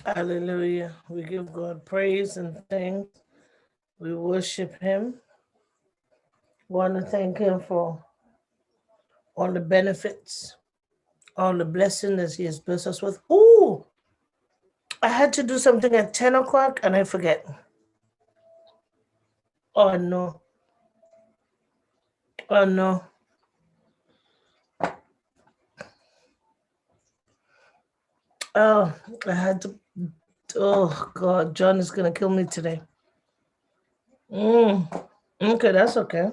Hallelujah. We give God praise and thanks. We worship Him. We want to thank Him for all the benefits, all the blessings that He has blessed us with. Ooh, I had to do something at 10 o'clock and I forget. Oh no. Oh no. Oh, I had to. Oh God, John is gonna kill me today. Mm. Okay, that's okay.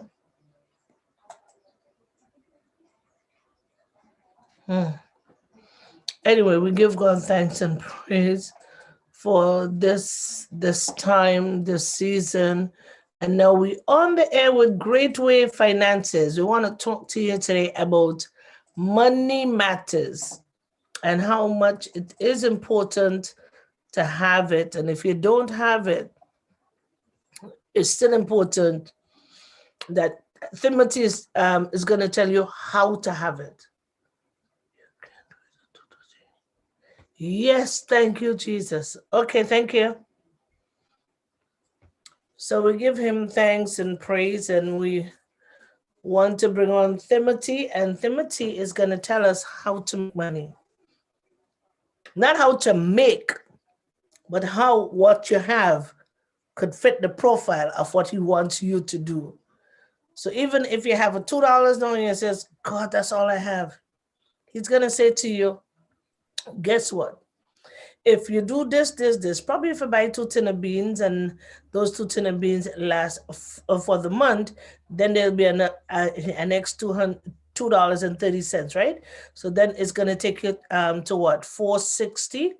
Anyway, we give God thanks and praise for this time, this season. And now we on the air with Great Way Finances. We want to talk to you today about money matters and how much it is important to have it. And if you don't have it, it's still important that Timothy is going to tell you how to have it. Yes, thank you, Jesus. Okay, thank you. So we give him thanks and praise, and we want to bring on Timothy, and Timothy is going to tell us how to make money. Not how to make, but how what you have could fit the profile of what he wants you to do. So even if you have a $2 down and says, God, that's all I have, he's going to say to you, guess what? If you do this, probably if you buy 2 tin of beans and those 2 tin of beans last for the month, then there'll be an next $2.30, right? So then it's gonna take you to what, 460,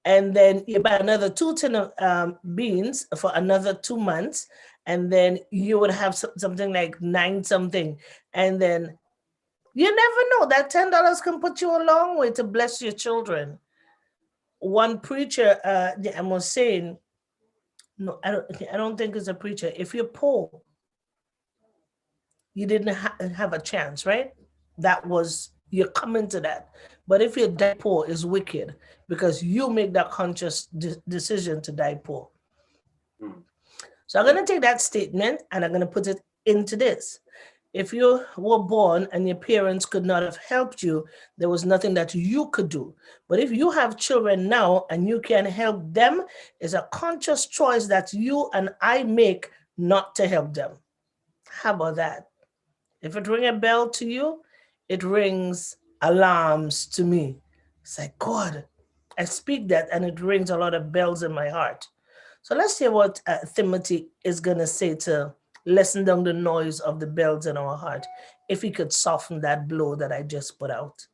and then you buy another 2 tin of beans for another 2 months, and then you would have something like nine something, and then you never know that $10 can put you a long way to bless your children. One preacher, I was saying, no, I don't think it's a preacher. If you're poor, you didn't have a chance, right? That was you're coming to that. But if you die poor, is wicked because you make that conscious decision to die poor. Mm. So I'm going to take that statement and I'm going to put it into this. If you were born and your parents could not have helped you, there was nothing that you could do. But if you have children now and you can help them, it's a conscious choice that you and I make not to help them. How about that? If it ring a bell to you, it rings alarms to me. It's like, God, I speak that and it rings a lot of bells in my heart. So let's hear what Timothy is going to say to lessen down the noise of the bells in our heart, if he could soften that blow that I just put out.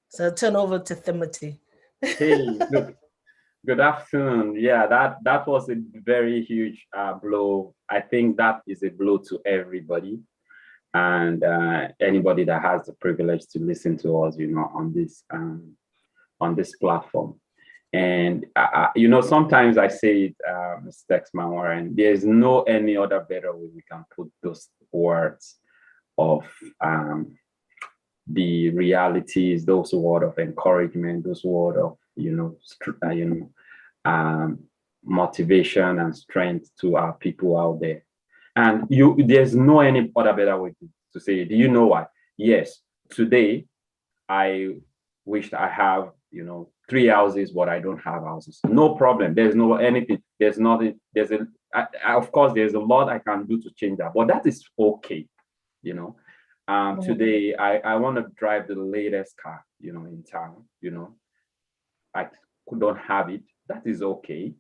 So I'll turn over to Timothy. Hey, good afternoon. Yeah, that was a very huge blow. I think that is a blow to everybody and anybody that has the privilege to listen to us, on this platform. And sometimes I say it, Mr. Texman, and there's no any other better way we can put those words of the realities, those words of encouragement, those words of um, motivation and strength to our people out there. And there's no any other better way to say it. Do you know why? Yes, today I wish I have 3 houses, but I don't have houses. No problem. There's no anything. There's nothing. Of course, there's a lot I can do to change that, but that is okay. You know, today I want to drive the latest car. In town. I don't have it. That is okay.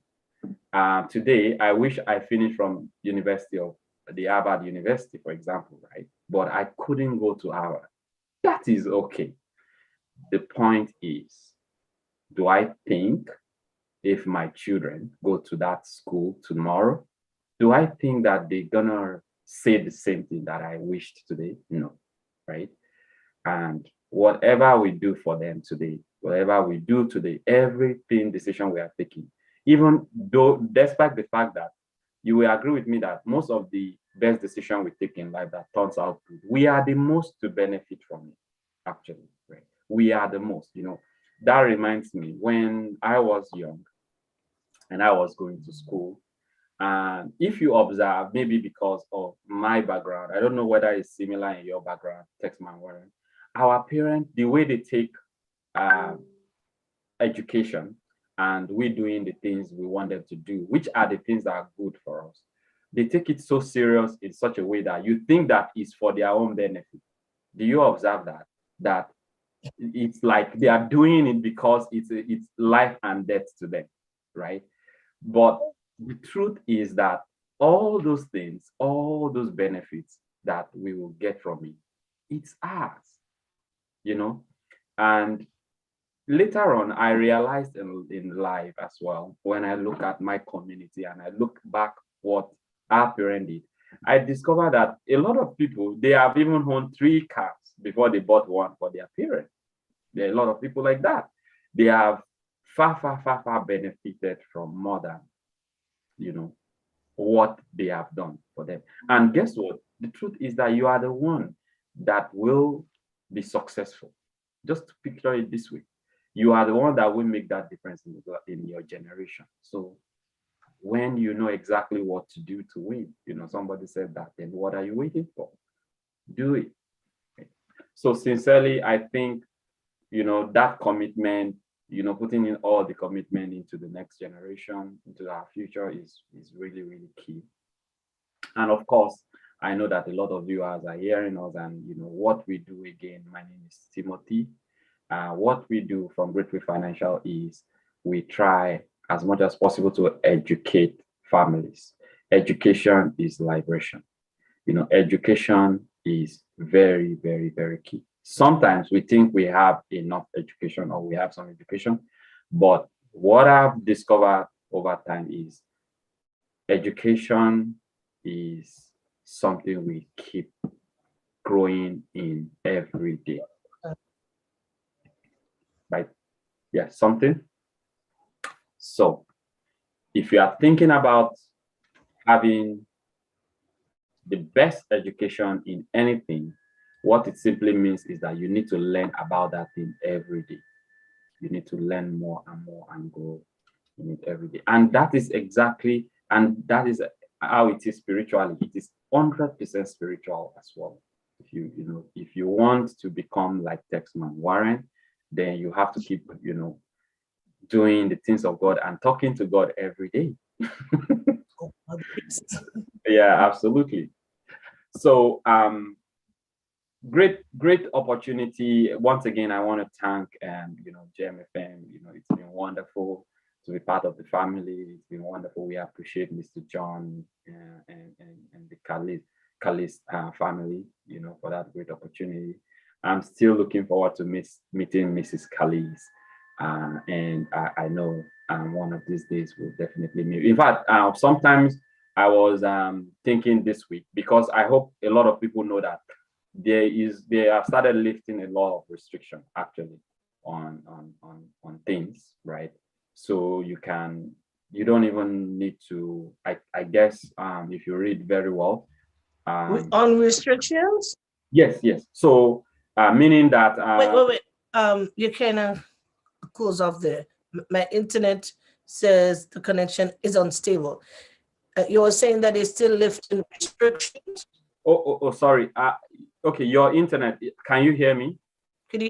Today I wish I finished from University of the Harvard University, for example, right? But I couldn't go to Harvard. That is okay. The point is, do I think if my children go to that school tomorrow, do I think that they're gonna say the same thing that I wished today? No, right? And whatever we do for them today, whatever we do today, everything decision we are taking, even though despite the fact that you will agree with me that most of the best decision we take in life that turns out good, we are the most to benefit from it, actually, right? We are the most. That reminds me when I was young and I was going to school. And if you observe, maybe because of my background, I don't know whether it's similar in your background, Texman Warren, our parents, the way they take uh, education and we doing the things we want them to do, which are the things that are good for us. They take it so serious in such a way that you think that it's for their own benefit. Do you observe that? That it's like they are doing it because it's life and death to them, right? But the truth is that all those things, all those benefits that we will get from it, it's ours, you know. And later on, I realized in life as well, when I look at my community and I look back what our parents did, I discovered that a lot of people, they have even owned 3 cars before they bought one for their parents. There are a lot of people like that. They have far, far, far, far benefited from more than, you know, what they have done for them. And guess what? The truth is that you are the one that will be successful. Just to picture it this way, you are the one that will make that difference in your generation. So when you know exactly what to do to win, somebody said that, then what are you waiting for? Do it. So sincerely, I think, that commitment, putting in all the commitment into the next generation, into our future is really, really key. And of course, I know that a lot of viewers are hearing us, and what we do again. My name is Timothy. What we do from Greatway Financial is we try as much as possible to educate families. Education is liberation. Education is very, very, very key. Sometimes we think we have enough education or we have some education, but what I've discovered over time is education is something we keep growing in every day. Right? Yeah, something. So if you are thinking about having the best education in anything, what it simply means is that you need to learn about that thing every day. You need to learn more and more and grow in it every day. And that is how it is spiritually. It is 100% spiritual as well. If you want to become like Texman Warren, then you have to keep, doing the things of God and talking to God every day. Yeah, absolutely. So great opportunity. Once again, I want to thank Gemfm. It's been wonderful to be part of the family. It's been wonderful. We appreciate Mr. John and the Kalis family, for that great opportunity. I'm still looking forward to meeting Mrs. Kalis. And I know one of these days we'll definitely meet. In fact, sometimes I was thinking this week, because I hope a lot of people know that they have started lifting a lot of restriction actually on things, right? So you don't even need to, I guess, if you read very well. On restrictions? Yes. So meaning that wait. You kind of close off there. My internet says the connection is unstable. You were saying that it's still lifting restrictions. Oh, sorry. Okay, your internet. Can you hear me? Could you?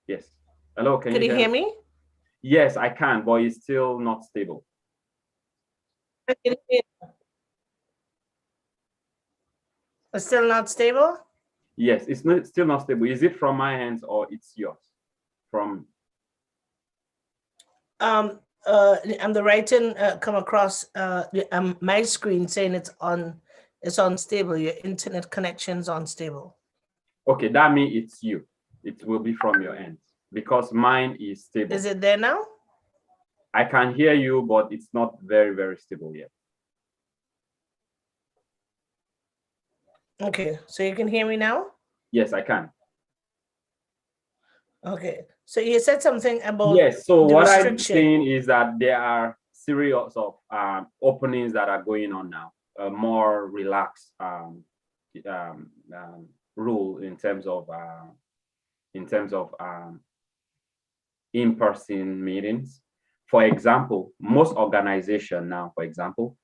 Yes. Hello. Can Could you you hear me? Yes, I can, but it's still not stable. I can hear. It's still not stable. Yes, it's still not stable. Is it from my hands or it's yours? From And the writing come across my screen saying it's unstable. Your internet connection's unstable. Okay, that means it's you. It will be from your end because mine is stable. Is it there now? I can hear you, but it's not very, very stable yet. Okay, so you can hear me now? Yes, I can. Okay, so you said something about yes. So the what I'm restriction. saying is that there are series of openings that are going on now, a more relaxed rule in terms of in-person meetings. For example, most organizations now, for example,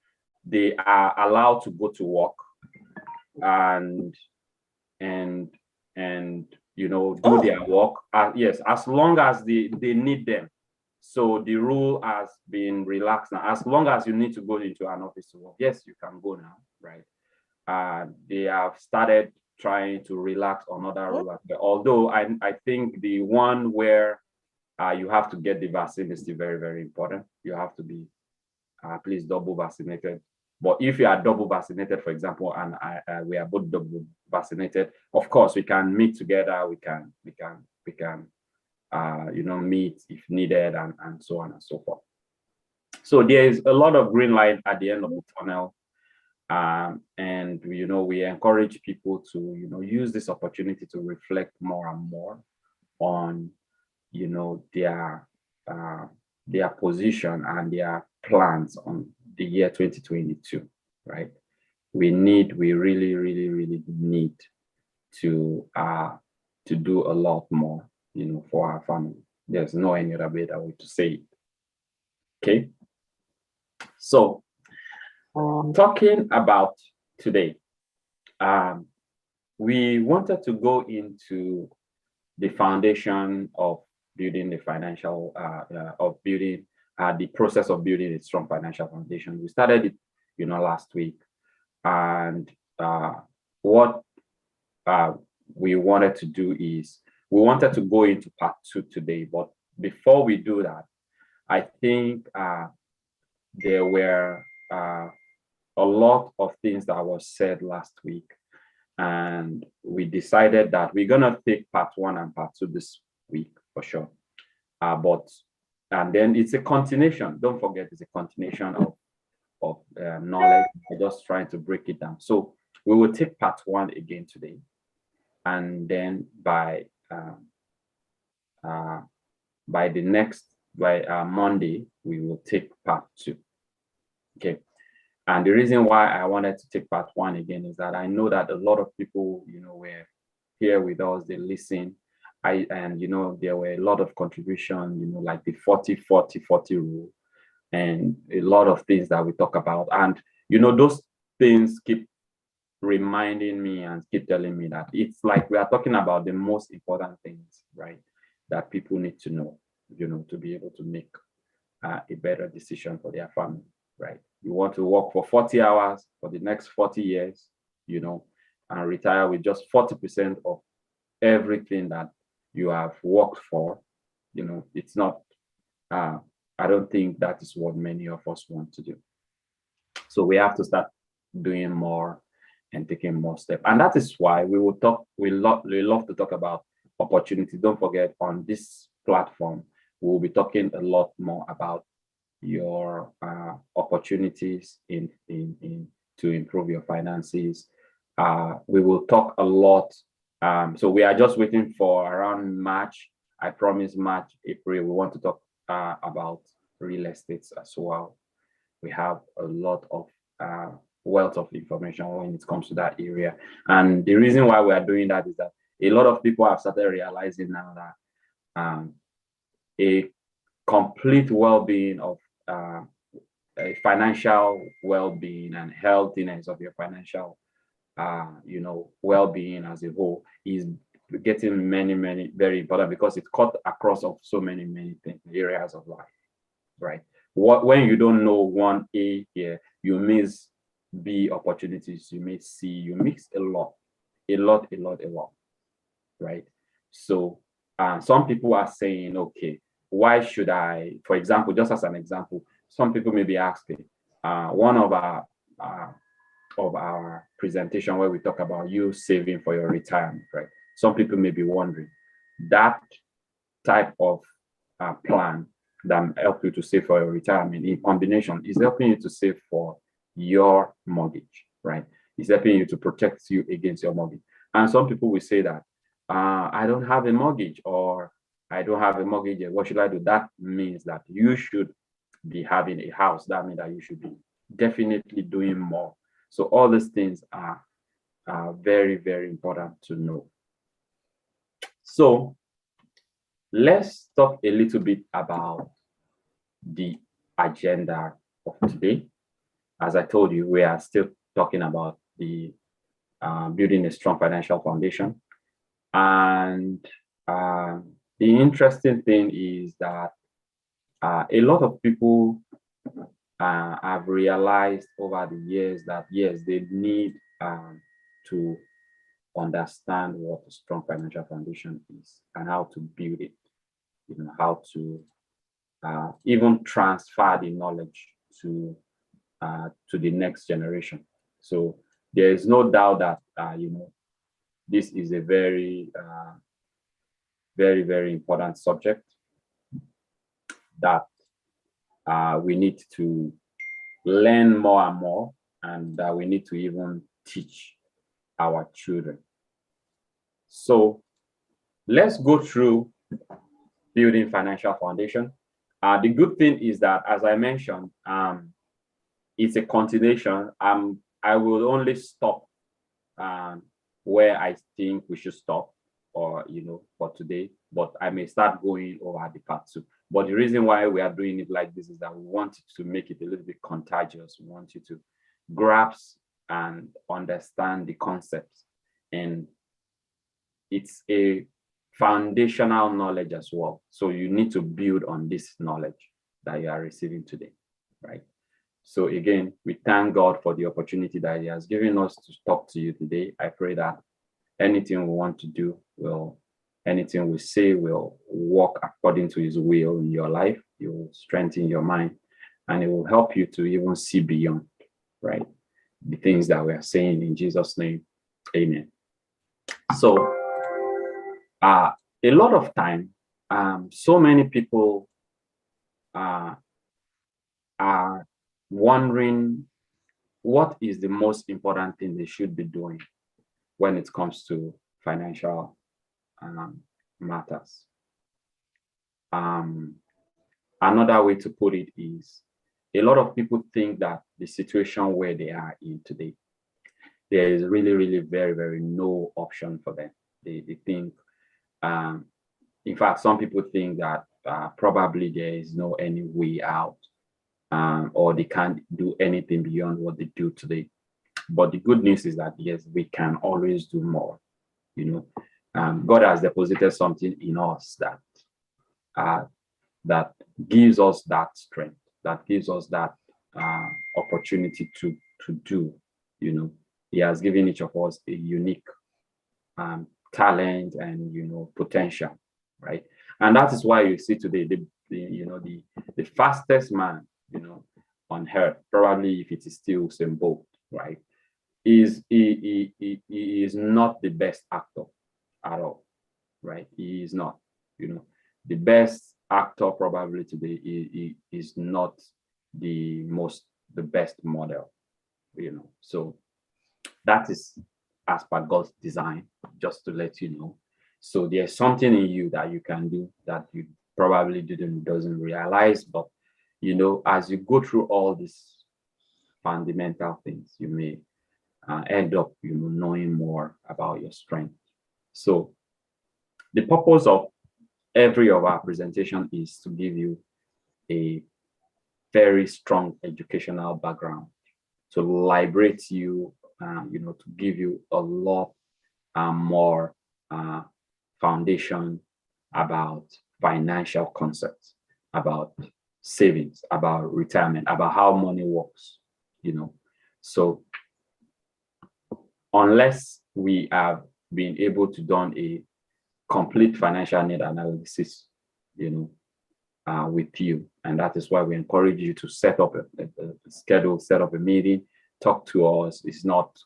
they are allowed to go to work and and you know, do their work. Yes, as long as they need them. So the rule has been relaxed now. As long as you need to go into an office to work, yes, you can go now, right? They have started trying to relax on other rules. Although I think the one where you have to get the vaccine is still very, very important. You have to be at least double vaccinated. But if you are double vaccinated, for example, and we are both double vaccinated, of course we can meet together. We can you know, meet if needed, and so on and so forth. So there is a lot of green light at the end of the tunnel. And you know, we encourage people to, you know, use this opportunity to reflect more and more on, you know, their position and their plans on the year 2022, right? We really, really, really need to do a lot more, you know, for our family. There's no any other better way to say it. Okay. So talking about today, we wanted to go into the foundation of building the financial, the process of building a strong financial foundation. We started it, you know, last week, and what we wanted to do is we wanted to go into part 2 today. But before we do that, I think there were a lot of things that was said last week, and we decided that we're gonna take part 1 and part 2 this week for sure. And then it's a continuation. Don't forget, it's a continuation of knowledge. We're just trying to break it down. So we will take part 1 again today, and then by Monday we will take part 2. Okay. And the reason why I wanted to take part 1 again is that I know that a lot of people, you know, were here with us, they listen. And you know, there were a lot of contribution, you know, like the 40-40-40 rule, and a lot of things that we talk about. And you know, those things keep reminding me and keep telling me that it's like we are talking about the most important things, right? That people need to know, you know, to be able to make a better decision for their family, right? You want to work for 40 hours for the next 40 years, you know, and retire with just 40% of everything that you have worked for. You know, it's not, I don't think that is what many of us want to do. So we have to start doing more and taking more steps. And that is why we will talk, we love to talk about opportunities. Don't forget, on this platform, we will be talking a lot more about your opportunities in to improve your finances. We will talk a lot. So we are just waiting for around March. I promise March, April, we want to talk about real estate as well. We have a lot of wealth of information when it comes to that area. And the reason why we are doing that is that a lot of people have started realizing now that a complete well-being of a financial well-being and healthiness of your financial you know, well-being as a whole is getting many very important, because it cut across of so many things, areas of life, right? When you don't know one A here, you miss B opportunities, you miss C, you mix a lot, right? So some people are saying, okay, why should I, for example, just as an example, some people may be asking, one of our presentation where we talk about you saving for your retirement, right? Some people may be wondering, that type of plan that help you to save for your retirement in combination is helping you to save for your mortgage, right? It's helping you to protect you against your mortgage. And some people will say that I don't have a mortgage, or I don't have a mortgage yet. What should I do? That means that you should be having a house. That means that you should be definitely doing more. So all these things are very important to know. So let's talk a little bit about the agenda of today. As I told you, we are still talking about the building a strong financial foundation. And the interesting thing is that a lot of people have realized over the years that, yes, they need to understand what a strong financial foundation is and how to build it, how to even transfer the knowledge to the next generation. So there is no doubt that this is a very, very, very important subject that we need to learn more and more, and that we need to even teach our children. So let's go through building financial foundation. The good thing is that, as I mentioned, it's a continuation. I will only stop where I think we should stop, or for today, but I may start going over the part two. But the reason why we are doing it like this is that we want to make it a little bit contagious. We want you to grasp and understand the concepts, and it's a foundational knowledge as well. So you need to build on this knowledge that you are receiving today, right? So again, we thank God for the opportunity that He has given us to talk to you today. I pray that anything we want to do anything we say will work according to His will in your life. It will strengthen your mind, and it will help you to even see beyond, right? The things that we are saying in Jesus' name. Amen. So a lot of time, so many people are wondering what is the most important thing they should be doing when it comes to financial matters. Another way to put it is, a lot of people think that the situation where they are in today, there is really, really very, very no option for them. They think, in fact, some people think that probably there is no any way out, or they can't do anything beyond what they do today. But the good news is that, yes, we can always do more. God has deposited something in us that gives us that strength, that gives us that opportunity to do. He has given each of us a unique talent and potential, right? And that is why you see today the fastest man on earth, probably, if it is still Usain Bolt, right, he is not the best actor at all, right? He is not. The best actor probably today is not the best model. So that is as per God's design, just to let you know. So there's something in you that you can do that you probably doesn't realize, but as you go through all these fundamental things, you may end up knowing more about your strength. So the purpose of every of our presentation is to give you a very strong educational background, to liberate you, to give you a lot more foundation about financial concepts, about savings, about retirement, about how money works. So unless we have been able to done a complete financial need analysis, with you, and that is why we encourage you to set up a schedule, set up a meeting, talk to us. It's not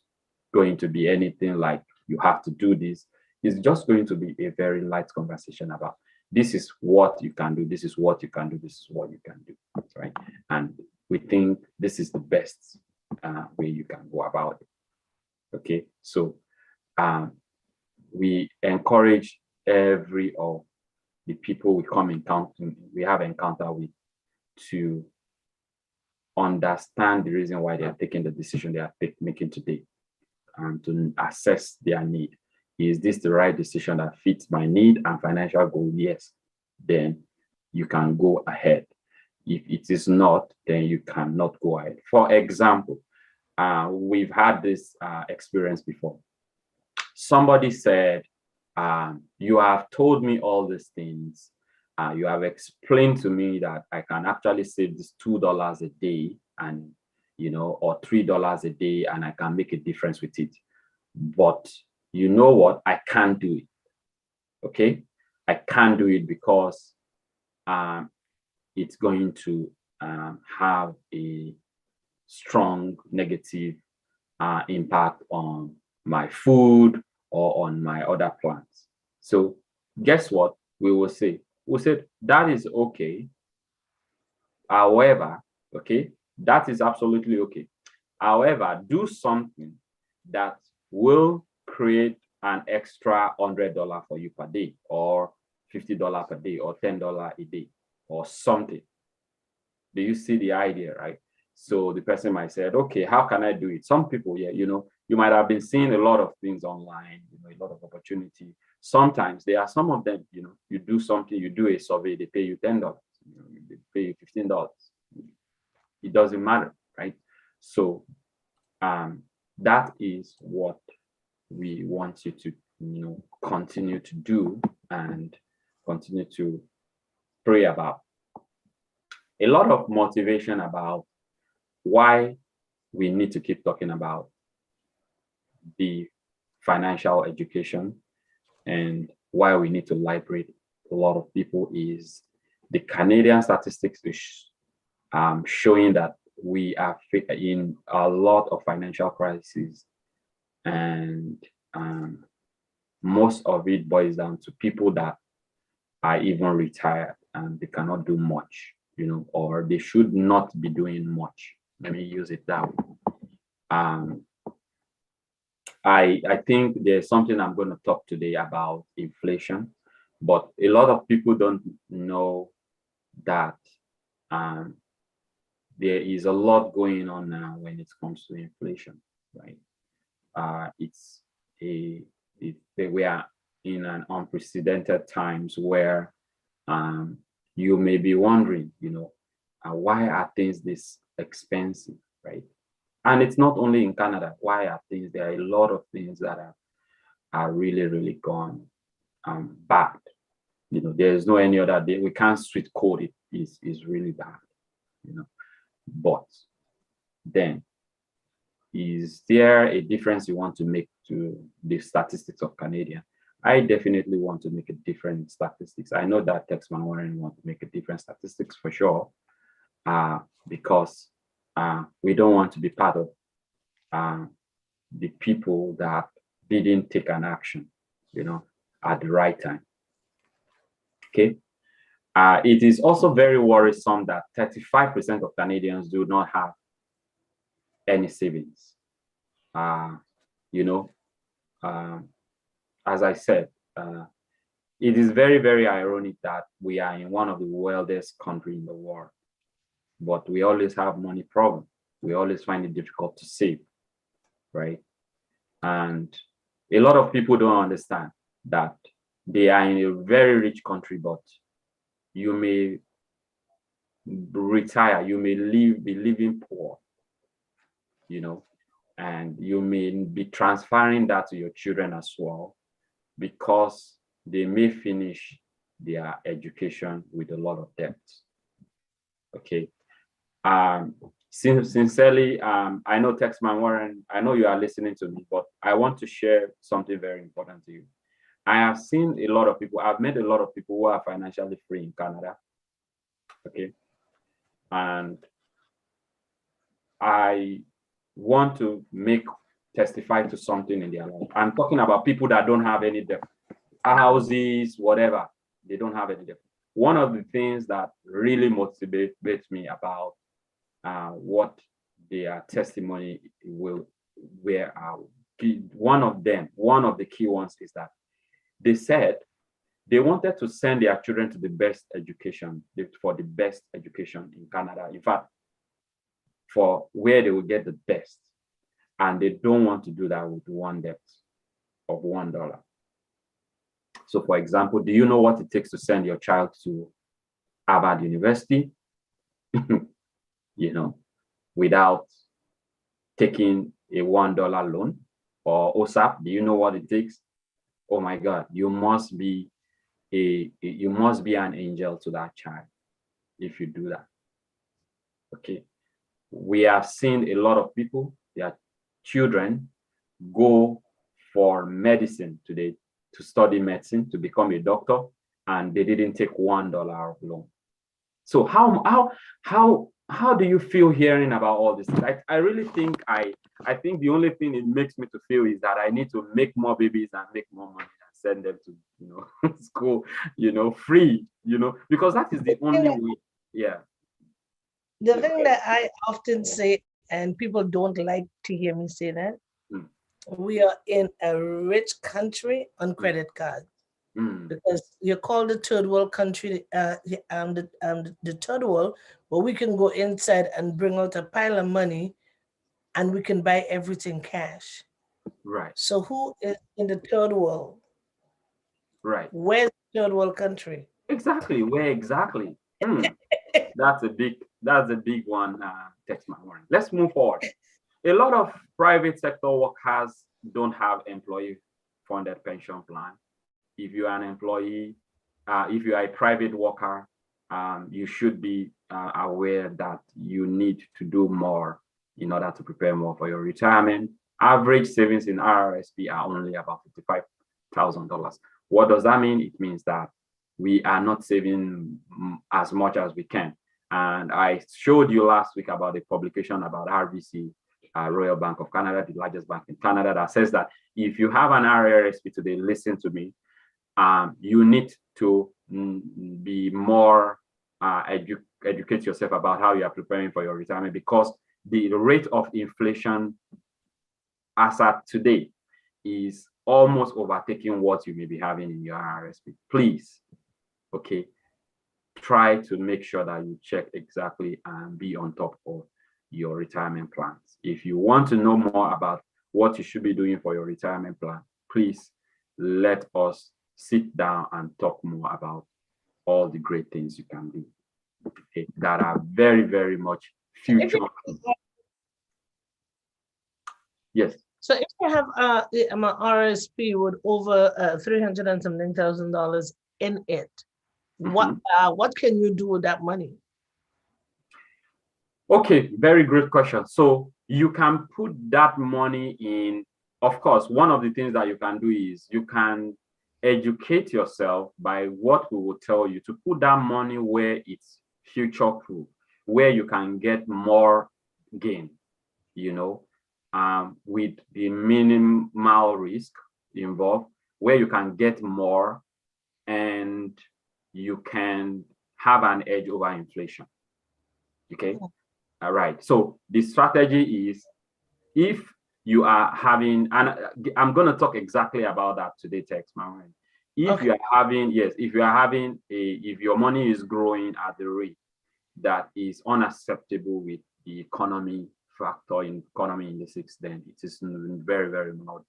going to be anything like you have to do this. It's just going to be a very light conversation about, this is what you can do, this is what you can do, this is what you can do, right? And we think this is the best way you can go about it. Okay, so we encourage every of the people we have encounter with to understand the reason why they are taking the decision they are making today, and to assess their need. Is this the right decision that fits my need and financial goal? Yes. then you can go ahead. If it is not, then you cannot go ahead. For example, we've had this experience before. Somebody said, you have told me all these things. You have explained to me that I can actually save this $2 a day, and or $3 a day, and I can make a difference with it. But you know what? I can't do it. Okay, I can't do it because it's going to have a strong negative impact on my food or on my other plans. So guess what we will say? We said that is okay. However, okay, that is absolutely okay. However, do something that will create an extra $100 for you per day, or $50 per day, or $10 a day, or something. Do you see the idea, right? So the person might say, okay, how can I do it? Some people, yeah, you might have been seeing a lot of things online, a lot of opportunity. Sometimes there are some of them, you do something, you do a survey, they pay you $10, they pay you $15. It doesn't matter, right? So that is what we want you to, continue to do and continue to pray about. A lot of motivation about why we need to keep talking about the financial education and why we need to liberate a lot of people is the Canadian statistics is showing that we are in a lot of financial crises, and most of it boils down to people that are even retired and they cannot do much, or they should not be doing much. Let me use it that way. I think there's something I'm going to talk today about inflation, but a lot of people don't know that there is a lot going on now when it comes to inflation, right? We are in an unprecedented times where you may be wondering, why are things this expensive, right? And it's not only in Canada. Why are things? There are a lot of things that are really, really gone bad. There's no any other day. We can't street code it. Is really bad. But then, is there a difference you want to make to the statistics of Canadian? I definitely want to make a different statistics. I know that Texman Warren want to make a different statistics for sure, because we don't want to be part of the people that didn't take an action, at the right time. Okay. It is also very worrisome that 35% of Canadians do not have any savings. As I said, it is very, very ironic that we are in one of the wealthiest countries in the world, but we always have money problem. We always find it difficult to save, right? And a lot of people don't understand that they are in a very rich country, but you may retire, you may be living poor, and you may be transferring that to your children as well, because they may finish their education with a lot of debt. Okay. Sincerely, I know Texman Warren, I know you are listening to me, but I want to share something very important to you. I have seen a lot of people, I've met a lot of people who are financially free in Canada. Okay. And I want to testify to something in their life. I'm talking about people that don't have any debt, houses, whatever, they don't have any debt. One of the things that really motivates me about what their testimony will one of the key ones is that they said they wanted to send their children to the best education, for the best education in Canada. In fact, for where they will get the best. And they don't want to do that with one debt of $1. So for example, do you know what it takes to send your child to Harvard University? You know, without taking a $1 loan? Or OSAP, do you know what it takes? Oh my God, you must be an angel to that child if you do that. Okay. We have seen a lot of people, their children go for medicine today, to study medicine, to become a doctor, and they didn't take $1 of loan. So how do you feel hearing about all this? I really think I think the only thing it makes me to feel is that I need to make more babies and make more money and send them to, you know, school, you know, free, you know, because that is the only way. Yeah. The thing that I often say, and people don't like to hear me say that, Mm, we are in a rich country on mm, credit cards. mm. Because you're called the third world country, the third world, but we can go inside and bring out a pile of money and we can buy everything cash. Right, So who is in the third world? right. Where's the third world country? Exactly. Where exactly? That's a big one, text my warning. Let's move forward. A lot of private sector workers don't have employee funded pension plan. If you are an employee, if you are a private worker, you should be aware that you need to do more in order to prepare more for your retirement. Average savings in RRSP are only about $55,000. What does that mean? It means that we are not saving as much as we can. And I showed you last week about a publication about RBC, Royal Bank of Canada, the largest bank in Canada, that says that if you have an RRSP today, listen to me, you need to be more educate yourself about how you are preparing for your retirement, because the rate of inflation as at today is almost overtaking what you may be having in your RSP. Please, okay, try to make sure that you check exactly and be on top of your retirement plans. If you want to know more about what you should be doing for your retirement plan, please let us sit down and talk more about all the great things you can do, okay, that are very, very much If future. you, Yes. so if you have an RSP with over 300 and something thousand dollars in it, Mhm. what can you do with that money? Okay, very great question. So you can put that money in, of course, one of the things that you can do is you can educate yourself by what we will tell you to put that money where it's future proof, where you can get more gain, you know, with the minimal risk involved, where you can get more and you can have an edge over inflation. Okay. All right. So the strategy is, if you are having, and I'm going to talk exactly about that today, text my mind. If Okay. you are having, yes, if you are having if your money is growing at the rate that is unacceptable with the economy factor in economy indices, then it is very, very not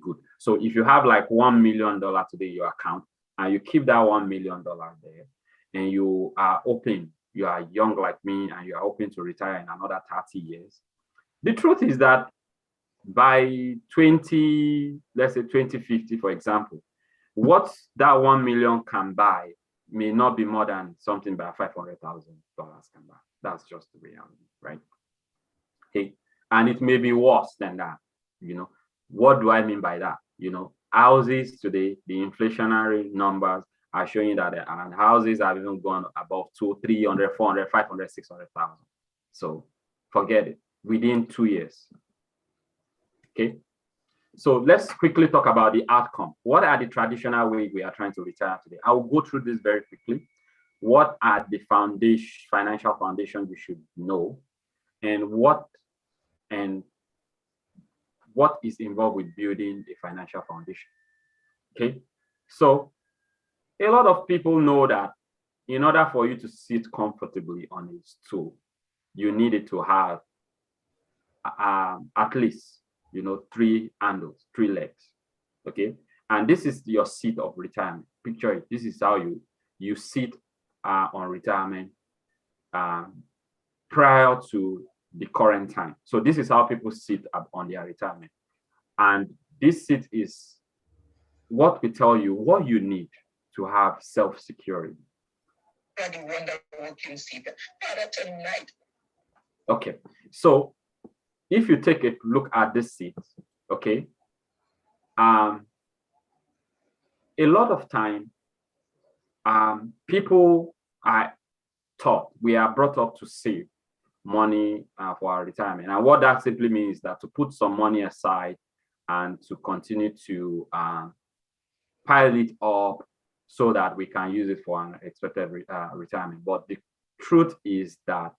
good. So if you have like $1 million today in your account and you keep that $1 million there, and you are open, you are young like me, and you are hoping to retire in another 30 years, the truth is that by 20, let's say 2050, for example, what that 1 million can buy may not be more than something by $500,000 can buy. That's just the reality, right? Okay. And it may be worse than that. You know, what do I mean by that? You know, houses today, the inflationary numbers are showing that, and houses have even gone above 200, 300, 400, 500, 600,000. So forget it within 2 years. Okay. So let's quickly talk about the outcome. What are the traditional ways we are trying to retire today? I will go through this very quickly. What are the financial foundations you should know, and what is involved with building a financial foundation? Okay, so a lot of people know that in order for you to sit comfortably on a stool, you needed to have at least, you know, three handles, three legs. Okay, And this is your seat of retirement. Picture it. This is how you sit on retirement prior to the current time. So this is how people sit on their retirement. And this seat is what we tell you what you need to have self-security. Okay, so if you take a look at this seat, okay, a lot of time, people are taught, we are brought up to save money for our retirement. And what that simply means is that to put some money aside and to continue to pile it up so that we can use it for an expected retirement. But the truth is that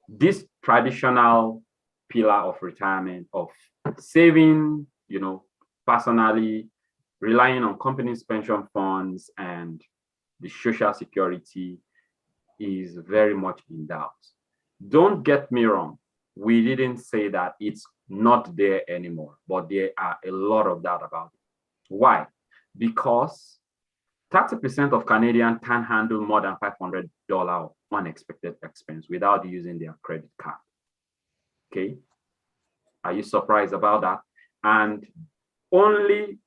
this traditional pillar of retirement, of saving, personally, relying on companies' pension funds and the social security, is very much in doubt. Don't get me wrong. We didn't say that it's not there anymore, but there are a lot of doubt about it. Why? Because 30% of Canadians can handle more than $500 of unexpected expense without using their credit card. Okay? Are you surprised about that? And only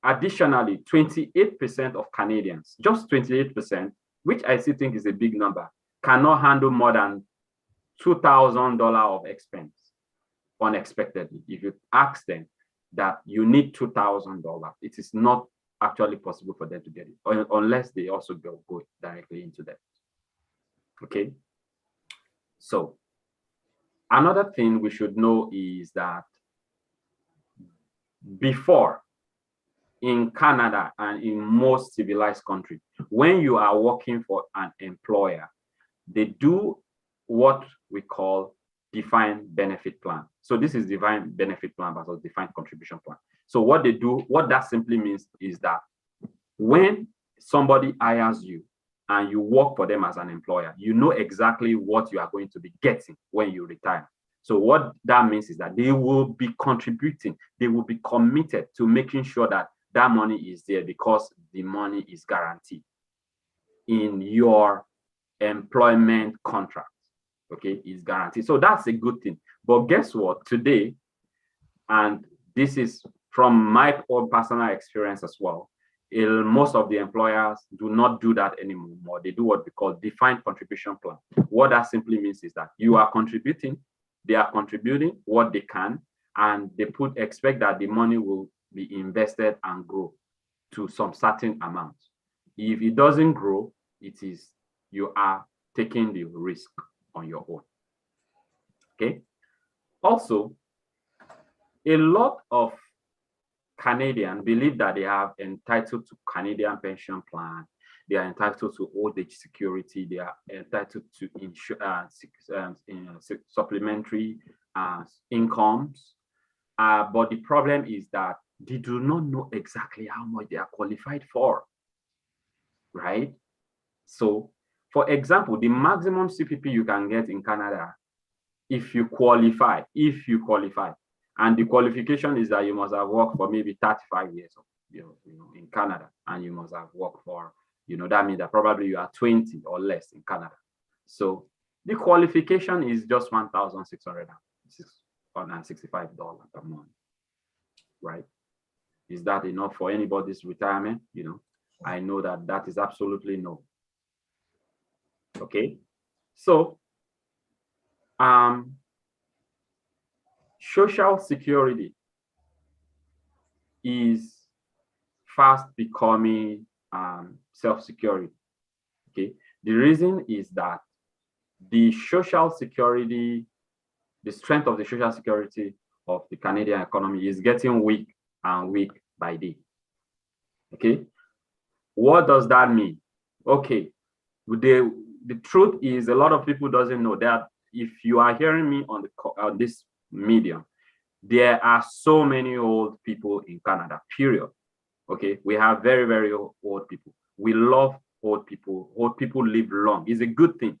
additionally, 28% of Canadians, just 28%, which I still think is a big number, cannot handle more than $2,000 of expense unexpectedly. If you ask them that you need $2,000, it is not actually possible for them to get it, unless they also go directly into debt. Okay. So another thing we should know is that before, in Canada and in most civilized countries, when you are working for an employer, they do what we call defined benefit plan. So this is defined benefit plan versus defined contribution plan. So what they do, what that simply means is that when somebody hires you and you work for them as an employer, you know exactly what you are going to be getting when you retire. So what that means is that they will be contributing, they will be committed to making sure that that money is there because the money is guaranteed in your employment contract. Okay, is guaranteed. So that's a good thing. But guess what? Today, and this is from my own personal experience as well, most of the employers do not do that anymore. They do what we call defined contribution plan. What that simply means is that you are contributing, they are contributing what they can, and they expect that the money will be invested and grow to some certain amount. If it doesn't grow, you are taking the risk on your own. Okay. Also, a lot of Canadians believe that they are entitled to Canadian pension plan. They are entitled to old age security. They are entitled to supplementary incomes. But the problem is that they do not know exactly how much they are qualified for, right? So, for example, the maximum CPP you can get in Canada, if you qualify, and the qualification is that you must have worked for maybe 35 years in Canada, and you must have worked for, that means that probably you are 20 or less in Canada. So the qualification is just $1,665 per month, right? Is that enough for anybody's retirement? I know that is absolutely no. Okay, so social security is fast becoming self-security. Okay, the reason is that the social security, the strength of the social security of the Canadian economy is getting weak and weak by day. Okay, what does that mean? Okay, the truth is a lot of people doesn't know that if you are hearing me on this medium, there are so many old people in Canada, period. Okay, we have very, very old people. We love old people. Old people live long. It's a good thing,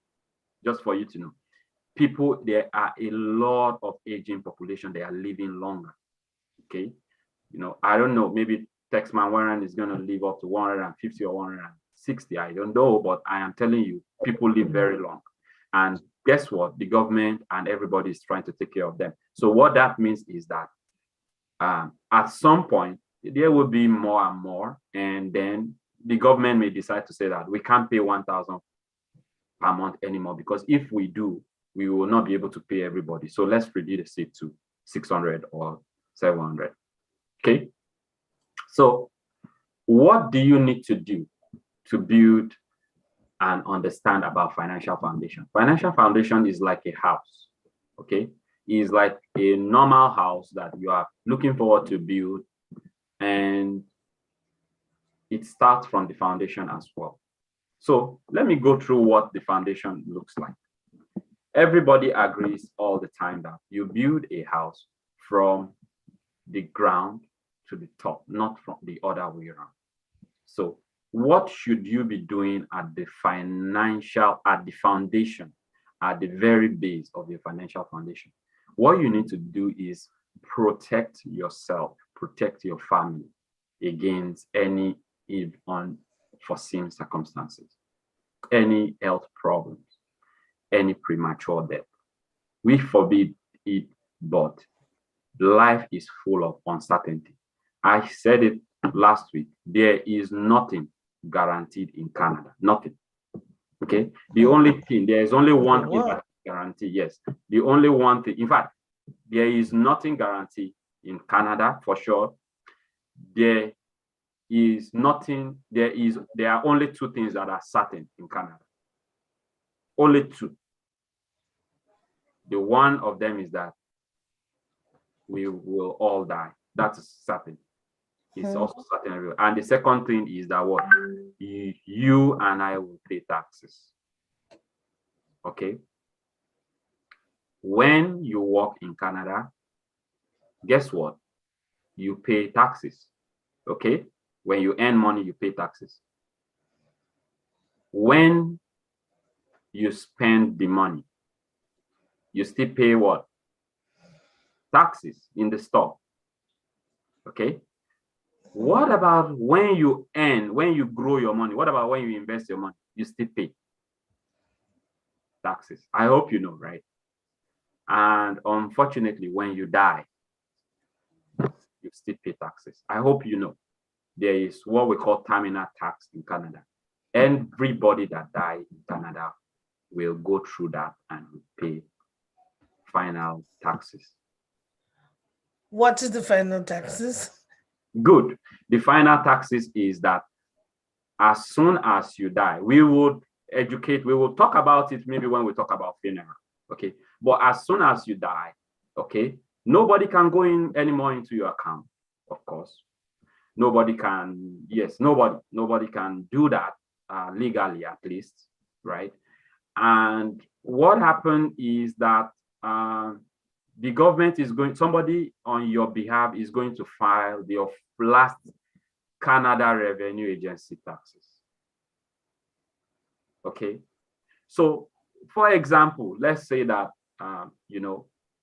just for you to know. There are a lot of aging population. They are living longer. Okay, I don't know, maybe Taxman Warren is going to live up to 150 or 160. I don't know, but I am telling you, people live very long. And guess what? The government and everybody is trying to take care of them. So what that means is that at some point, there will be more and more. And then the government may decide to say that we can't pay 1,000 per month anymore, because if we do, we will not be able to pay everybody. So let's reduce it to 600 or 700. Okay. So what do you need to do to build and understand about financial foundation? Financial foundation is like a house, okay? It's like a normal house that you are looking forward to build, and it starts from the foundation as well. So let me go through what the foundation looks like. Everybody agrees all the time that you build a house from the ground to the top, not from the other way around. So what should you be doing at the foundation, at the very base of your financial foundation? What you need to do is protect yourself, protect your family against any unforeseen circumstances, any health problems, any premature death. We forbid it, but life is full of uncertainty. I said it last week. There is nothing guaranteed in Canada. Nothing. Okay. The only thing, there is only one thing that is guaranteed. Yes. The only one thing. In fact, there is nothing guaranteed in Canada for sure. There is nothing. There are only two things that are certain in Canada. Only two. The one of them is that we will all die. That is certain. It's also certain. And the second thing is that what? You and I will pay taxes. Okay? When you work in Canada, guess what? You pay taxes. Okay? When you earn money, you pay taxes. When you spend the money, you still pay what? Taxes in the store. Okay? What about when you earn, when you grow your money? What about when you invest your money? You still pay taxes. I hope you know, right? And unfortunately, when you die, you still pay taxes. I hope you know. There is what we call terminal tax in Canada. Everybody that dies in Canada will go through that and will pay final taxes. What is the final taxes? Good. The final taxes is that as soon as you die, we will talk about it maybe when we talk about funeral, okay? But as soon as you die, okay, nobody can go in anymore into your account, of course. Nobody can do that legally, at least, right? And what happened is that the government somebody on your behalf is going to file your last Canada Revenue Agency taxes. Okay. So for example, let's say that,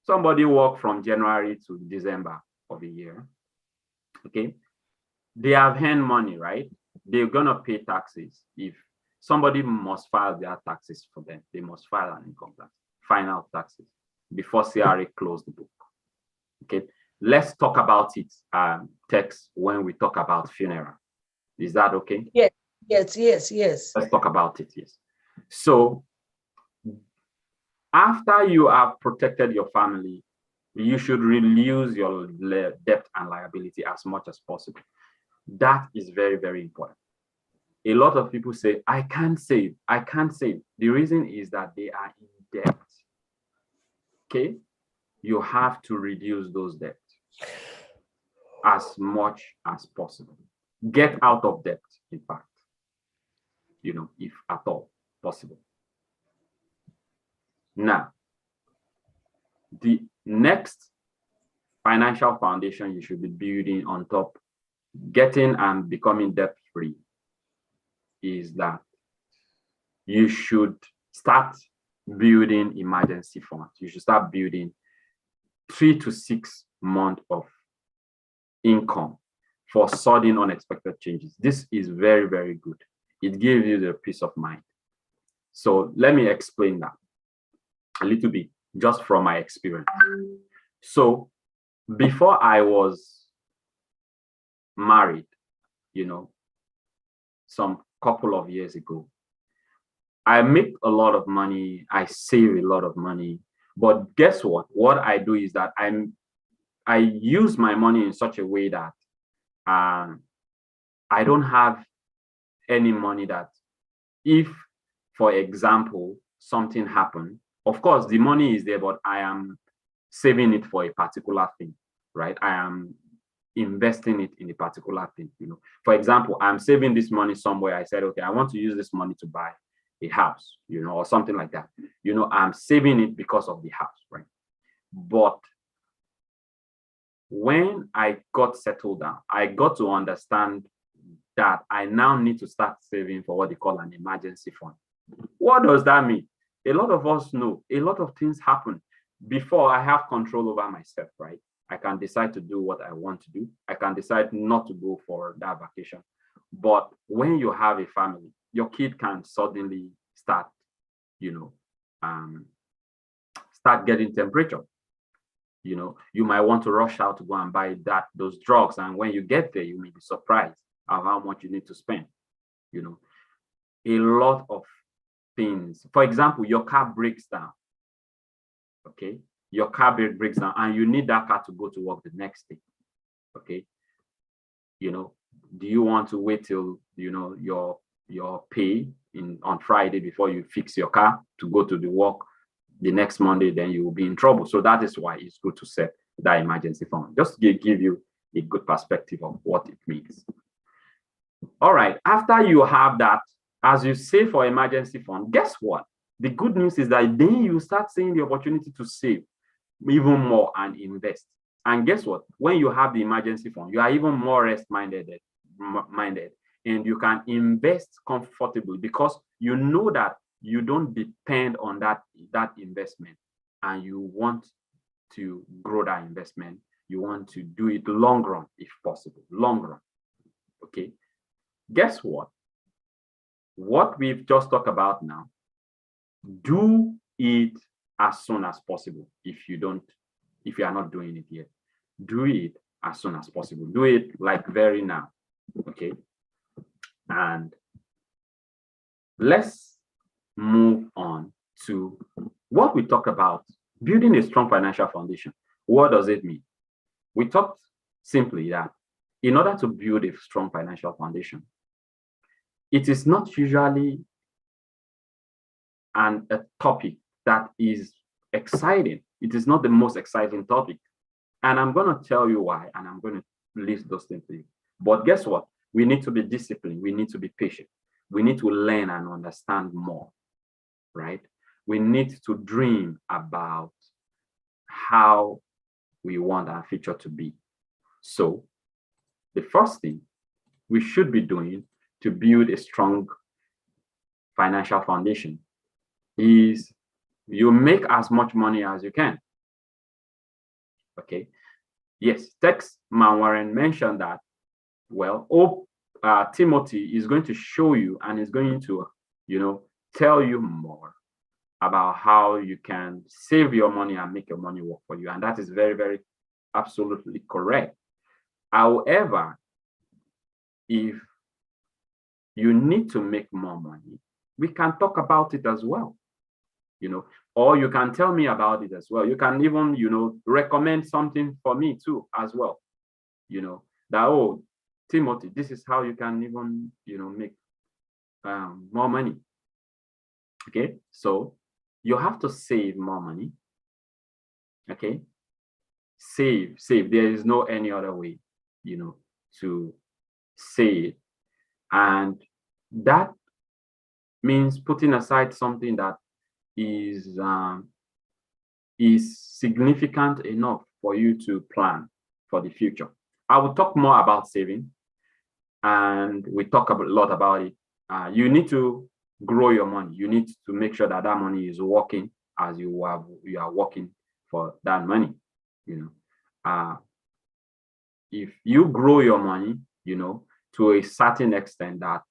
somebody worked from January to December of a year. Okay. They have earned money, right? They're going to pay taxes. If somebody must file their taxes for them, they must file an income tax, final taxes, before CRA close the book. Okay, let's talk about it, Tex, when we talk about funeral. Is that okay? Yes. Let's talk about it, yes. So after you have protected your family, you should reduce your debt and liability as much as possible. That is very, very important. A lot of people say, I can't save. The reason is that they are in debt. Okay, you have to reduce those debts as much as possible. Get out of debt, in fact, if at all possible. Now, the next financial foundation you should be building on top, getting and becoming debt-free, is that you should start building emergency funds. You should start building 3 to 6 months of income for sudden unexpected changes. This is very, very good. It gives you the peace of mind. So let me explain that a little bit, just from my experience. So before I was married, some couple of years ago, I make a lot of money, I save a lot of money, but guess what? What I do is that I use my money in such a way that I don't have any money that, if, for example, something happened, of course, the money is there, but I am saving it for a particular thing, right? I am investing it in a particular thing. For example, I'm saving this money somewhere. I said, okay, I want to use this money to buy a house, or something like that. I'm saving it because of the house, right? But when I got settled down, I got to understand that I now need to start saving for what they call an emergency fund. What does that mean? A lot of us know a lot of things happen before I have control over myself, right? I can decide to do what I want to do. I can decide not to go for that vacation. But when you have a family, your kid can suddenly start, start getting temperature. You might want to rush out to go and buy those drugs. And when you get there, you may be surprised of how much you need to spend. A lot of things. For example, your car breaks down. Okay. Your car breaks down and you need that car to go to work the next day. Okay. Do you want to wait till, your pay on Friday before you fix your car to go to the work the next Monday? Then you will be in trouble. So that is why it's good to set that emergency fund, just to give you a good perspective of what it means. All right. After you have that, as you save for emergency fund, guess what? The good news is that then you start seeing the opportunity to save even more and invest. And guess what? When you have the emergency fund, you are even more rest-minded, and you can invest comfortably because you know that you don't depend on that investment, and you want to grow that investment. You want to do it long run, if possible, long run. Okay. Guess what? What we've just talked about now, do it as soon as possible. If you are not doing it yet, do it as soon as possible. Do it like very now. Okay. And let's move on to what we talk about, building a strong financial foundation. What does it mean? We talked simply that in order to build a strong financial foundation, it is not usually a topic that is exciting. It is not the most exciting topic. And I'm going to tell you why, and I'm going to list those things to you. But guess what? We need to be disciplined. We need to be patient. We need to learn and understand more, right? We need to dream about how we want our future to be. So the first thing we should be doing to build a strong financial foundation is you make as much money as you can. Okay. Yes, Tex Manwaring mentioned that. Well, Timothy is going to show you and is going to, tell you more about how you can save your money and make your money work for you. And that is very, very absolutely correct. However, if you need to make more money, we can talk about it as well, or you can tell me about it as well. You can even, recommend something for me too as well, that, oh, Timothy, this is how you can even, make more money. Okay, so you have to save more money. Okay, save. There is no any other way, to save. And that means putting aside something that is significant enough for you to plan for the future. I will talk more about saving, and we talk a lot about it. You need to grow your money. You need to make sure that money is working as you are working for that money. if you grow your money, to a certain extent that,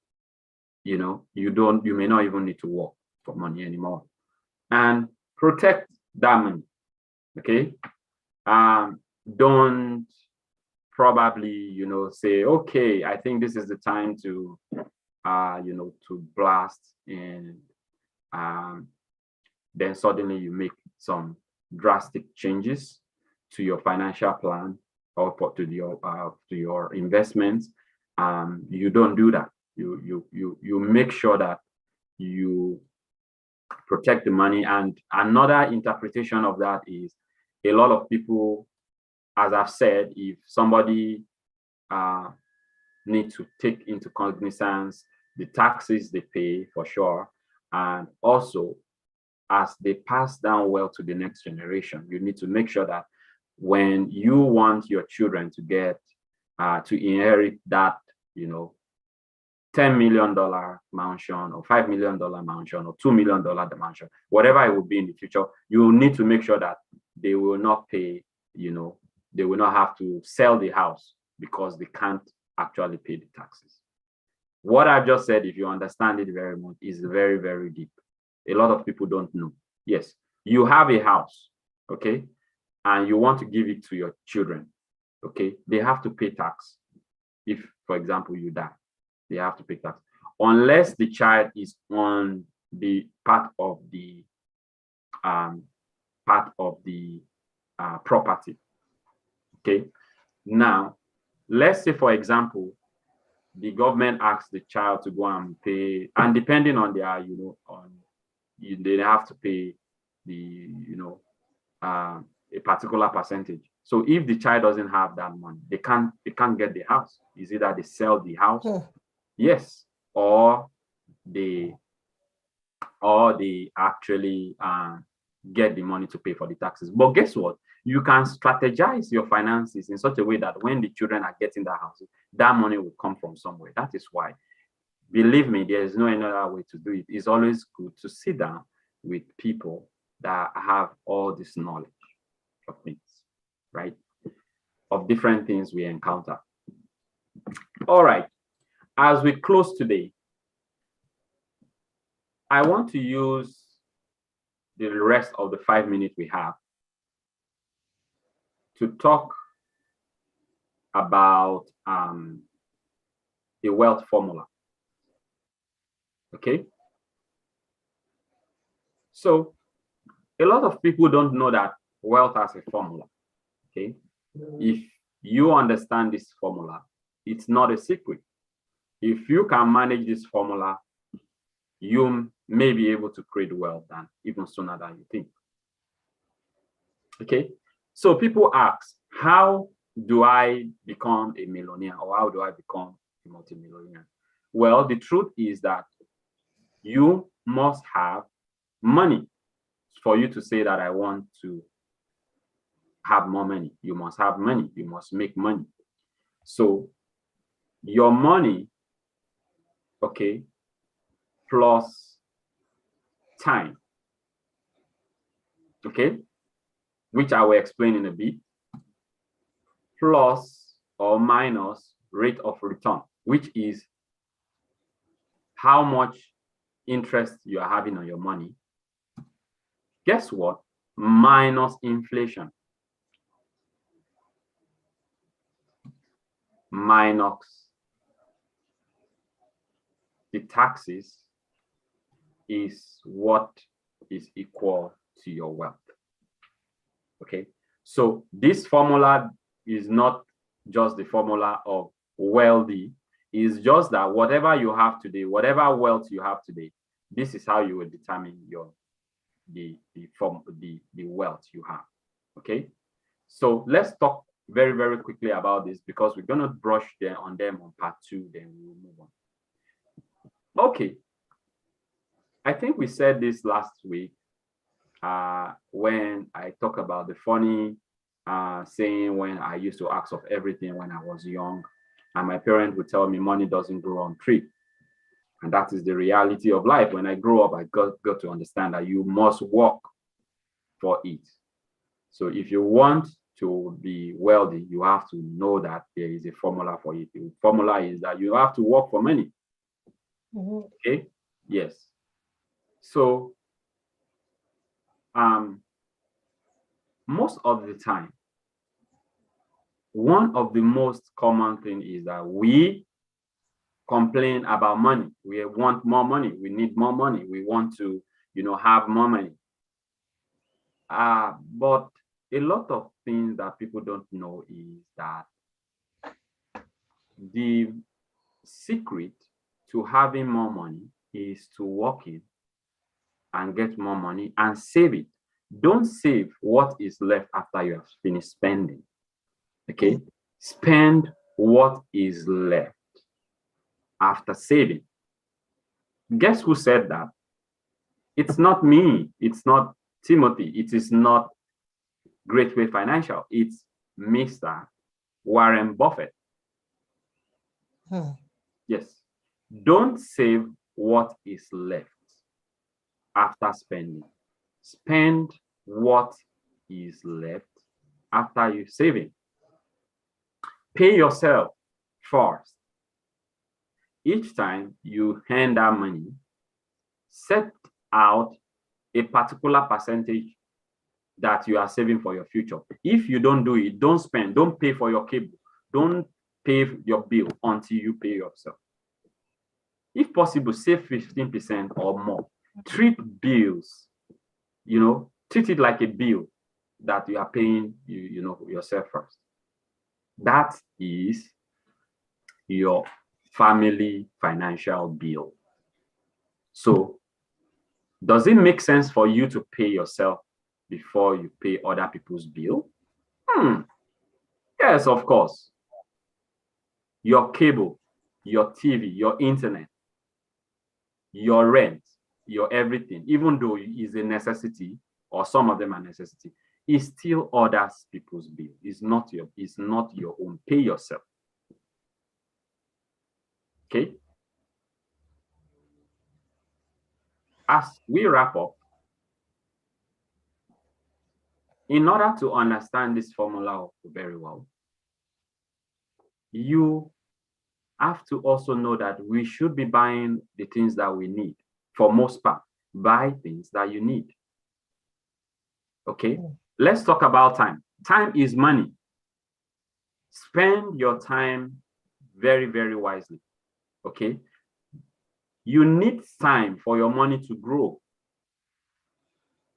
you may not even need to work for money anymore, and protect that money. Okay. Don't probably, say, okay, I think this is the time to, to blast, and then suddenly you make some drastic changes to your financial plan or to your investments. You don't do that. You make sure that you protect the money. And another interpretation of that is, a lot of people, as I've said, if somebody need to take into cognizance the taxes they pay, for sure, and also as they pass down wealth to the next generation, you need to make sure that when you want your children to get to inherit that, $10 million mansion or $5 million mansion or $2 million mansion, whatever it will be in the future, you need to make sure that they will not pay, they will not have to sell the house because they can't actually pay the taxes. What I've just said, if you understand it very much, is very, very deep. A lot of people don't know. Yes, you have a house, okay, and you want to give it to your children, okay, they have to pay tax. If, for example, you die, they have to pay tax, unless the child is on the part of the property. Okay. Now, let's say, for example, the government asks the child to go and pay, and depending on their, they have to pay the, a particular percentage. So if the child doesn't have that money, they can't get the house. Is either they sell the house, yes, or they actually get the money to pay for the taxes. But guess what? You can strategize your finances in such a way that when the children are getting that house, that money will come from somewhere. That is why, believe me, there is no other way to do it. It's always good to sit down with people that have all this knowledge of things, right? Of different things we encounter. All right. As we close today, I want to use the rest of the 5 minutes we have to talk about the wealth formula. Okay. So a lot of people don't know that wealth has a formula. Okay. If you understand this formula, it's not a secret. If you can manage this formula, you may be able to create wealth and even sooner than you think. Okay. So people ask, how do I become a millionaire, or how do I become a multimillionaire? Well, the truth is that you must have money for you to say that I want to have more money. You must have money. You must make money. So your money, okay, plus time, okay, which I will explain in a bit, plus or minus rate of return, which is how much interest you are having on your money. Guess what? Minus inflation, minus the taxes, is what is equal to your wealth. Okay, so this formula is not just the formula of wealthy. It's just that whatever you have today, whatever wealth you have today, this is how you will determine the wealth you have. Okay, so let's talk very, very quickly about this, because we're going to brush on them on part 2, then we'll move on. Okay, I think we said this last week when I talk about the funny saying when I used to ask of everything when I was young, and my parents would tell me money doesn't grow on tree. And that is the reality of life. When I grew up, I got to understand that you must work for it. So if you want to be wealthy, you have to know that there is a formula for it. The formula is that you have to work for money. Okay? Yes. So most of the time, one of the most common thing is that we complain about money. We want more money. We need more money. We want to, have more money. But a lot of things that people don't know is that the secret to having more money is to work it and get more money and save it. Don't save what is left after you have finished spending. Okay? Spend what is left after saving. Guess who said that? It's not me. It's not Timothy. It is not Greatway Financial. It's Mr. Warren Buffett. Yes. Don't save what is left after spending. Spend what is left after you save it. Pay yourself first. Each time you earn that money, set out a particular percentage that you are saving for your future. If you don't do it, don't spend, don't pay for your cable, don't pay your bill until you pay yourself. If possible, save 15% or more. Treat bills, treat it like a bill that you are paying yourself first. That is your family financial bill. So does it make sense for you to pay yourself before you pay other people's bill? Yes, of course. Your cable, your TV, your internet, your rent, your everything, even though it is a necessity, or some of them are necessity, is still other people's bill. It's not your own. Pay yourself. Okay? As we wrap up, in order to understand this formula very well, you have to also know that we should be buying the things that we need. For most part, buy things that you need. Okay? Let's talk about time. Time is money. Spend your time very, very wisely. Okay? You need time for your money to grow.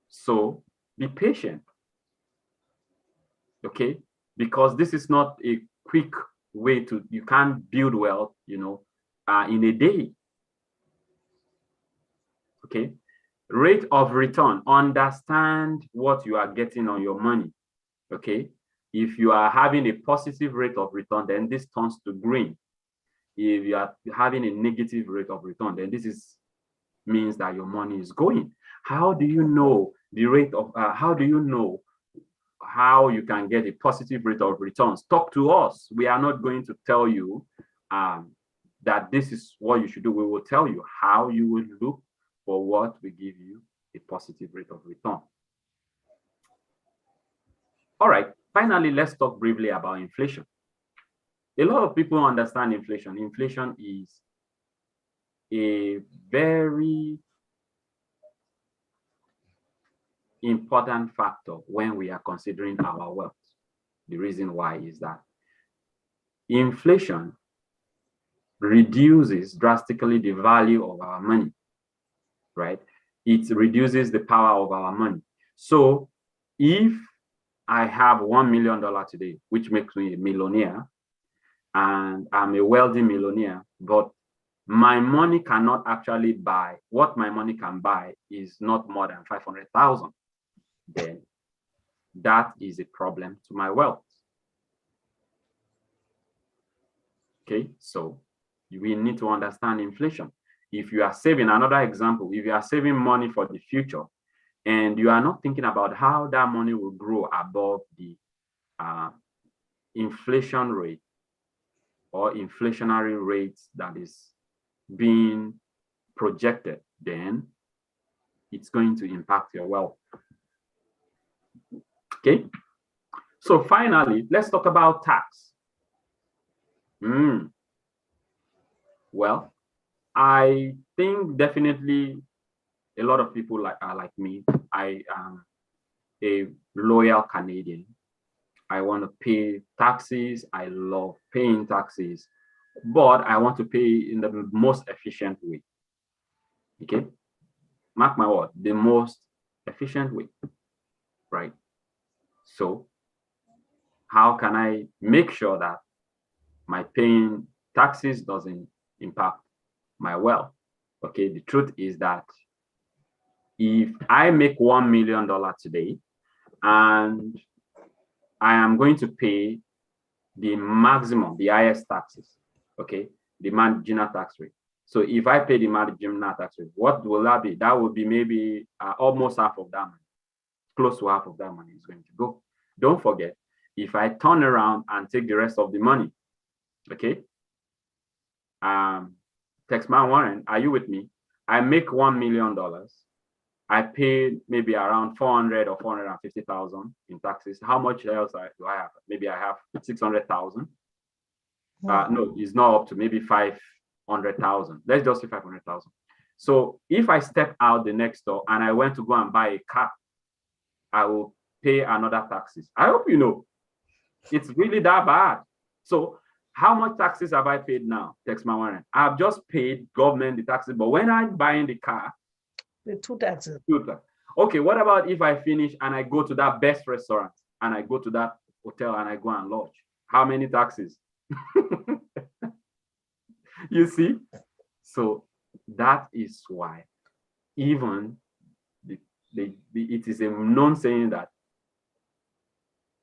So be patient. Okay? Because this is not a quick way you can't build wealth, in a day. Okay? Rate of return. Understand what you are getting on your money. Okay? If you are having a positive rate of return, then this turns to green. If you are having a negative rate of return, then means that your money is going. How do you know how do you know how you can get a positive rate of returns? Talk to us. We are not going to tell you that this is what you should do. We will tell you how you will look for what will give you a positive rate of return. All right. Finally, let's talk briefly about inflation. A lot of people understand inflation. Inflation is a very important factor when we are considering our wealth. The reason why is that inflation reduces drastically the value of our money, right? It reduces the power of our money. So if I have $1 million today, which makes me a millionaire, and I'm a wealthy millionaire, but my money cannot actually buy, what my money can buy is not more than 500,000. Then that is a problem to my wealth. Okay, so we need to understand inflation. If you are saving, another example, if you are saving money for the future and you are not thinking about how that money will grow above the inflation rate or inflationary rates that is being projected, then it's going to impact your wealth. Okay, So finally, let's talk about tax. Well, I think definitely a lot of people are like me. I am a loyal Canadian. I want to pay taxes. I love paying taxes, but I want to pay in the most efficient way. Okay, mark my word, the most efficient way, right? So how can I make sure that my paying taxes doesn't impact my wealth? Okay, the truth is that if I make $1 million today and I am going to pay the maximum, the highest taxes, okay, the marginal tax rate. So if I pay the marginal tax rate, what will that be? That will be maybe almost half of that money, close to half of that money is going to go. Don't forget, if I turn around and take the rest of the money, okay, Texman Warren, are you with me? I make $1 million. I pay maybe around 400 or 450,000 in taxes. How much else do I have? Maybe I have 600,000. No, it's not up to maybe 500,000. Let's just say 500,000. So if I step out the next door and I went to go and buy a car, I will pay another taxes. I hope you know it's really that bad. So how much taxes have I paid now, Texman Warren? I've just paid government the taxes, but when I'm buying the car, the two taxes. Okay, what about if I finish and I go to that best restaurant and I go to that hotel and I go and lodge? How many taxes? You see? So that is why even it is a known saying that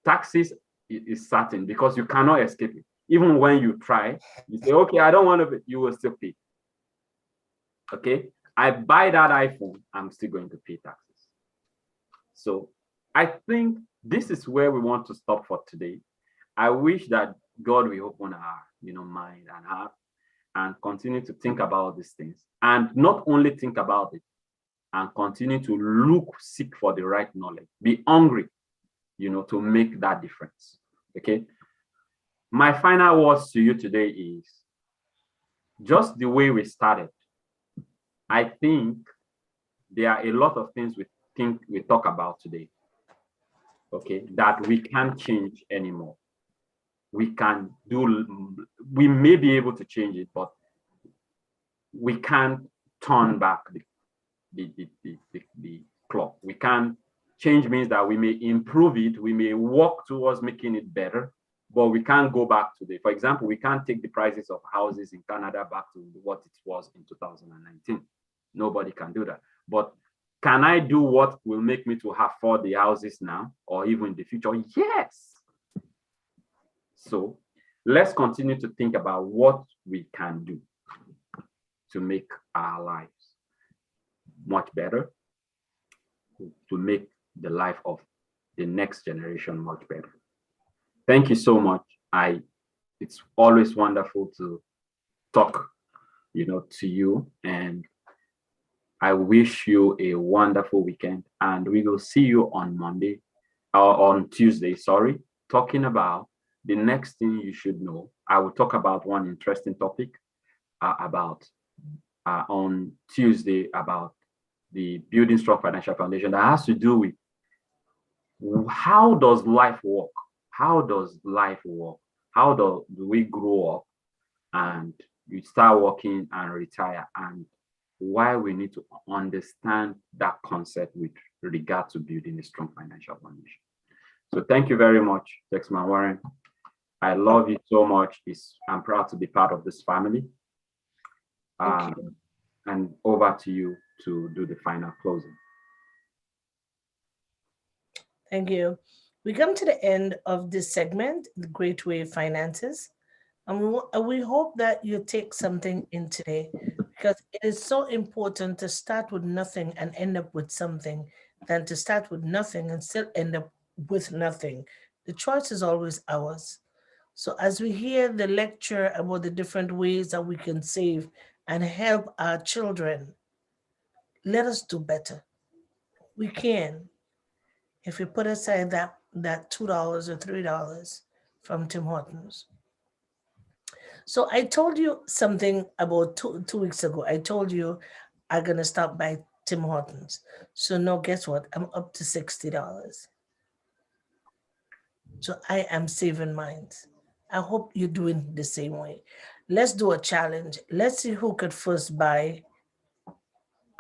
taxes is certain because you cannot escape it. Even when you try, you say, okay, I don't want to, you will still pay. Okay, I buy that iPhone, I'm still going to pay taxes. So I think this is where we want to stop for today. I wish that God will open our mind and heart and continue to think about these things, and not only think about it, and continue to seek for the right knowledge, be hungry, to make that difference. Okay. My final words to you today is just the way we started. I think there are a lot of things we talk about today, okay, that we can't change anymore. We may be able to change it, but we can't turn back the clock. We can't change means that we may improve it, we may work towards making it better, but we can't go back to for example, we can't take the prices of houses in Canada back to what it was in 2019. Nobody can do that. But can I do what will make me to afford the houses now or even in the future? Yes. So let's continue to think about what we can do to make our lives much better, to make the life of the next generation much better. Thank you so much. It's always wonderful to talk, to you, and I wish you a wonderful weekend, and we will see you on Monday or on Tuesday, talking about the next thing you should know. I will talk about one interesting topic on Tuesday about the Building Strong Financial Foundation that has to do with how does life work? How does life work? How do we grow up and you start working and retire, and why we need to understand that concept with regard to building a strong financial foundation. So thank you very much, Texman Warren. I love you so much. I'm proud to be part of this family. And over to you to do the final closing. Thank you. We come to the end of this segment, The Great Way Finances. And we hope that you take something in today, because it is so important to start with nothing and end up with something than to start with nothing and still end up with nothing. The choice is always ours. So as we hear the lecture about the different ways that we can save and help our children, let us do better. We can. If we put aside that that $2 or $3 from Tim Hortons. So I told you something about 2 weeks ago. I told you I'm gonna stop by Tim Hortons. So now guess what? I'm up to $60. So I am saving mines. I hope you're doing the same way. Let's do a challenge. Let's see who could first buy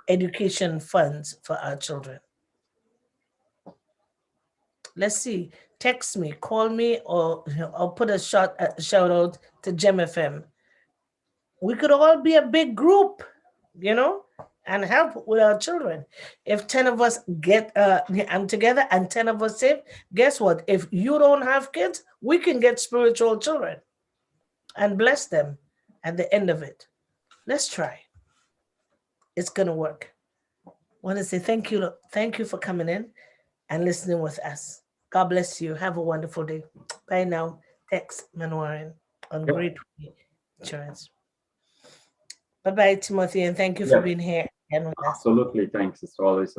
education funds for our children. Let's see. Text me, call me, or I'll put a shout out to Gemfm. We could all be a big group, you know, and help with our children. If 10 of us get I'm together and 10 of us save, guess what? If you don't have kids, we can get spiritual children and bless them at the end of it. Let's try. It's gonna work. I want to say thank you for coming in and listening with us. God bless you. Have a wonderful day. Bye now. Tex Manorin on Yep. Great Insurance. Bye bye, Timothy, and thank you for Yes, being here and with us. absolutely. Thanks. It's always